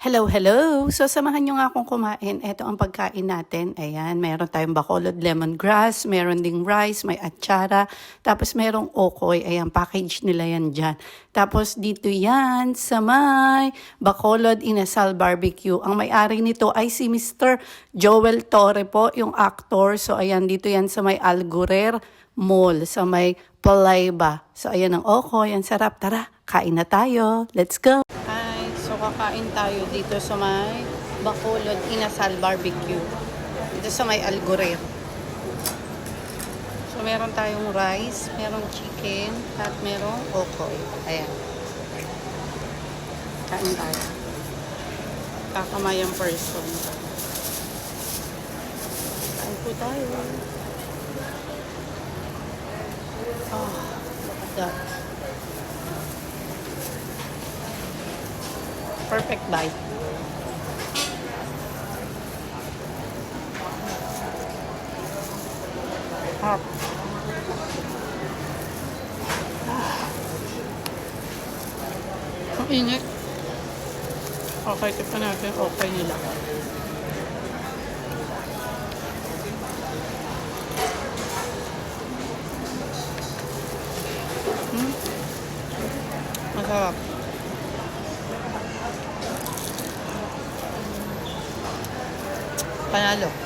Hello, hello! So, samahan nyo nga akong kumain. Ito ang pagkain natin. Ayan, meron tayong bacolod lemongrass, meron ding rice, may atsara, tapos merong okoy. Ayan, package nila yan dyan. Tapos dito yan sa may bacolod inasal barbecue. Ang may-ari nito ay si Mr. Joel Torre po, yung actor. So, ayan, dito yan sa may Algurer Mall, sa may Palayba. So, ayan ang okoy. Ang sarap. Tara, kain na tayo. Let's go! So, kakain tayo dito sa may Bacolod Inasal Barbecue. Dito sa may Algurer. So, meron tayong rice, merong chicken, at merong okoy. Ayan. Kain tayo. Kakamayang person. Kain po tayo. Oh, look at that. Perfect bite. Harap. Ang init. Okay, tipan natin okay nila. Masarap. Panalo.